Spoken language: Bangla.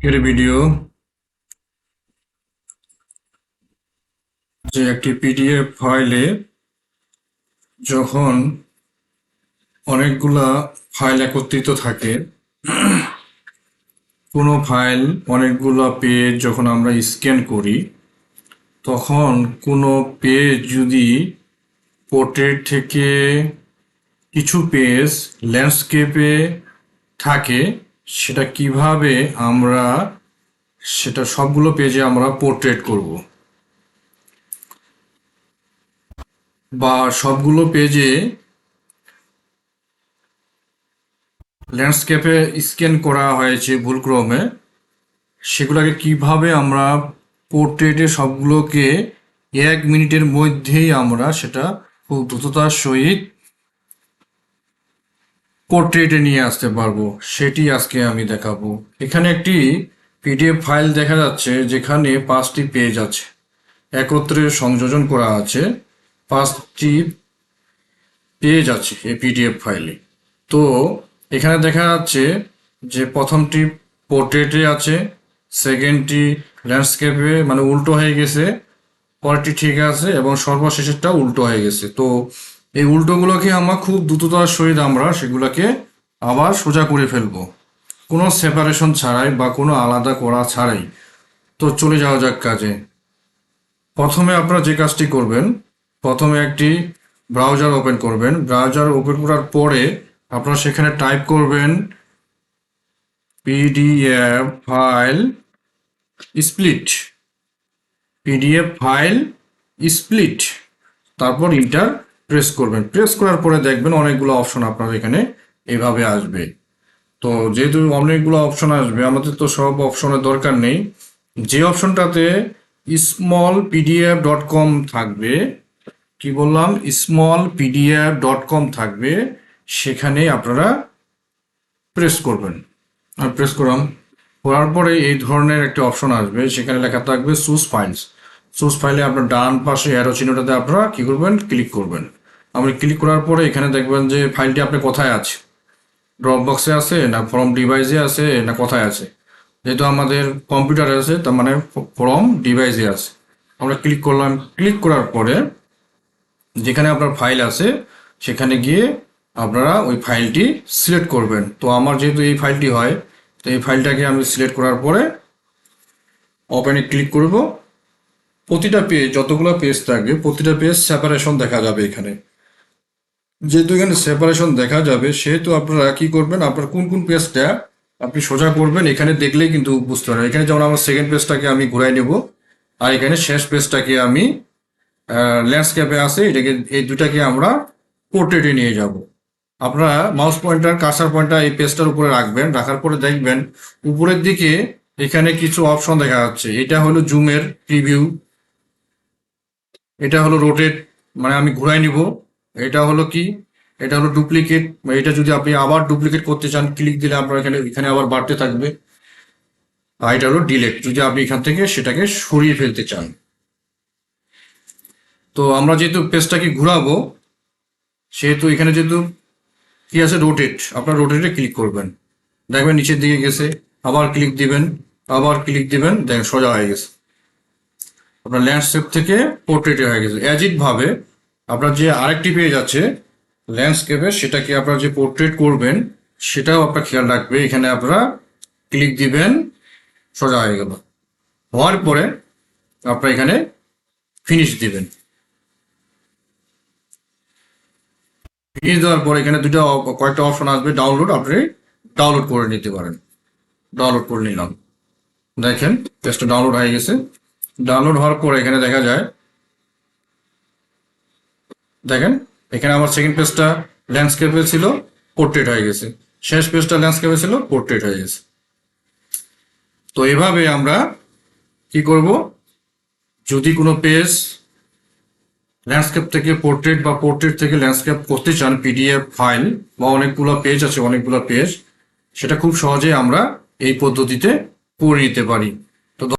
এর ভিডিও যে একটি পিডিএফ ফাইলে যখন অনেকগুলা ফাইল একত্রিত থাকে, কোনো ফাইল অনেকগুলা পেজ যখন আমরা স্ক্যান করি, তখন কোনো পেজ যদি পোর্ট্রেট থেকে কিছু পেজ ল্যান্ডস্কেপে থাকে, সেটা কিভাবে আমরা সেটা সবগুলো পেজে আমরা পোর্ট্রেট করব বা সবগুলো পেজে ল্যান্ডস্কেপে স্ক্যান করা হয়েছে ভুলক্রমে, সেগুলোকে কিভাবে আমরা পোর্ট্রেটে সবগুলোকে 1 মিনিটের মধ্যেই আমরা সেটা খুব দ্রুততার সহিত পোর্ট্রেটে নিয়ে আসতে পারবো, সেটি আজকে আমি দেখাবো। এখানে একটি পিডিএফ ফাইল দেখা যাচ্ছে যেখানে 5টি পেজ আছে, একত্রে সংযোজন করা আছে। 5টি পেজ আছে এই পিডিএফ ফাইলে। তো এখানে দেখা যাচ্ছে যে প্রথমটি পোর্ট্রেটে আছে, সেকেন্ডটি ল্যান্ডস্কেপে মানে উল্টো হয়ে গেছে, পরেরটি ঠিক আছে এবং সর্বশেষেরটা উল্টো হয়ে গেছে। তো এই উল্টোগুলোকে আমরা খুব দ্রুততার সহিত আমরা সেগুলোকে আবার সোজা করে ফেলবো, কোনো সেপারেশন ছাড়াই বা কোনো আলাদা করা ছাড়াই। তো চলে যাওয়া যাক কাজে। প্রথমে আপনারা যে কাজটি করবেন, প্রথমে একটি ব্রাউজার ওপেন করবেন। ব্রাউজার ওপেন করার পরে আপনারা সেখানে টাইপ করবেন PDF file split, PDF file split, তারপর ইন্টার প্রেস করবেন। প্রেস করার পরে দেখবেন অনেকগুলো অপশন আপনার এখানে এভাবে আসবে। তো যেহেতু অনেকগুলো অপশন আসবে, আমাদের তো সব অপশনের দরকার নেই। যে অপশনটাতে smallpdf.com থাকবে, কি বললাম, smallpdf.com থাকবে, সেখানে আপনারা প্রেস করবেন। আর প্রেস করার পরে এই ধরনের একটা অপশন আসবে, সেখানে লেখা থাকবে চুজ ফাইলস। চুজ ফাইলে আপনার ডান পাশে অ্যারো চিহ্নটাতে আপনারা কি করবেন, ক্লিক করবেন। আপনি ক্লিক করার পরে এখানে দেখবেন যে ফাইলটি আপনার কোথায় আছে, ড্রপ বক্সে আছে না ফ্রম ডিভাইসে আছে না কোথায় আছে। যেহেতু আমাদের কম্পিউটারে আছে, তার মানে ফ্রম ডিভাইসে আছে। আমরা ক্লিক করলাম। ক্লিক করার পরে যেখানে আপনার ফাইল আছে সেখানে গিয়ে আপনারা ওই ফাইলটি সিলেক্ট করবেন। তো আমার যেহেতু এই ফাইলটি হয়, তো এই ফাইলটাকে আমি সিলেক্ট করার পরে ওপেনে ক্লিক করব। প্রতিটা পেজ, যতগুলো পেজ থাকবে প্রতিটা পেজ সেপারেশন দেখা যাবে এখানে। যেহেতু এখানে সেপারেশন দেখা যাবে, সেহেতু আপনারা কি করবেন, আপনার কোন কোন পেজটা আপনি সোজা করবেন এখানে দেখলেই কিন্তু বুঝতে পারবেন। এখানে যেমন আমার সেকেন্ড পেজটাকে আমি ঘুরাই নেব, আর এখানে শেষ পেজটাকে আমি ল্যান্ডস্কেপে আছে, এটাকে এই দুটাকে আমরা পোর্ট্রেটে নিয়ে যাব। আপনারা মাউস পয়েন্টার, কার্সার পয়েন্টার এই পেজটার উপরে রাখবেন। রাখার পরে দেখবেন উপরের দিকে এখানে কিছু অপশন দেখা যাচ্ছে। এটা হলো জুমের প্রিভিউ, এটা হলো রোটেট মানে আমি ঘুরাই নিব, এটা হলো কি, এটা হলো ডুপ্লিকেট, এটা যদি আপনি আবার ডুপ্লিকেট করতে চান ক্লিক দিলে আপনার এখানে এখানে আবার বাড়তে থাকবে। আর এটা হলো ডিলেট, যদি আপনি এখান থেকে সেটাকে সরিয়ে ফেলতে চান। তো আমরা যেহেতু পেজটাকে ঘুরাবো, সেহেতু এখানে যেহেতু কি আছে রোটেট, আপনার রোটেটে ক্লিক করবেন, দেখবেন নিচের দিকে গেছে। আবার ক্লিক দিবেন, আবার ক্লিক দিবেন, দেখেন সোজা হয়ে গেছে। আপনার ল্যান্ডস্কেপ থেকে পোর্ট্রেটে হয়ে গেছে। অ্যাজিট ভাবে আপনার যে আরেকটি পেজ আছে ল্যান্ডস্কেপে, সেটাকে আপনারা যে পোর্ট্রেট করবেন সেটাও আপনার খেয়াল রাখবে। এখানে আপনারা ক্লিক দিবেন, সোজা হয়ে গেল। হওয়ার পরে আপনারা এখানে ফিনিশ দিবেন। ফিনিশ দেওয়ার পরে এখানে কয়েকটা অপশন আসবে, ডাউনলোড, আপনি ডাউনলোড করে নিতে পারেন। ডাউনলোড করে নিলাম, দেখেন পেজটা ডাউনলোড হয়ে গেছে। ডাউনলোড হওয়ার পরে এখানে দেখা যায়, দেখেন এখানে আমার সেকেন্ড পেজটা ল্যান্ডস্কেপে ছিল, পোর্ট্রেট হয়ে গেছে। শেষ পেজটা ল্যান্ডস্কেপে ছিল, পোর্ট্রেট হয়ে গেছে। তো এভাবে আমরা কি করব, যদি কোনো পেজ ল্যান্ডস্কেপ থেকে পোর্ট্রেট বা পোর্ট্রেট থেকে ল্যান্ডস্কেপ করতে চান, পিডিএফ ফাইল বা অনেকগুলো পেজ আছে, অনেকগুলো পেজ, সেটা খুব সহজে আমরা এই পদ্ধতিতে করে নিতে পারি।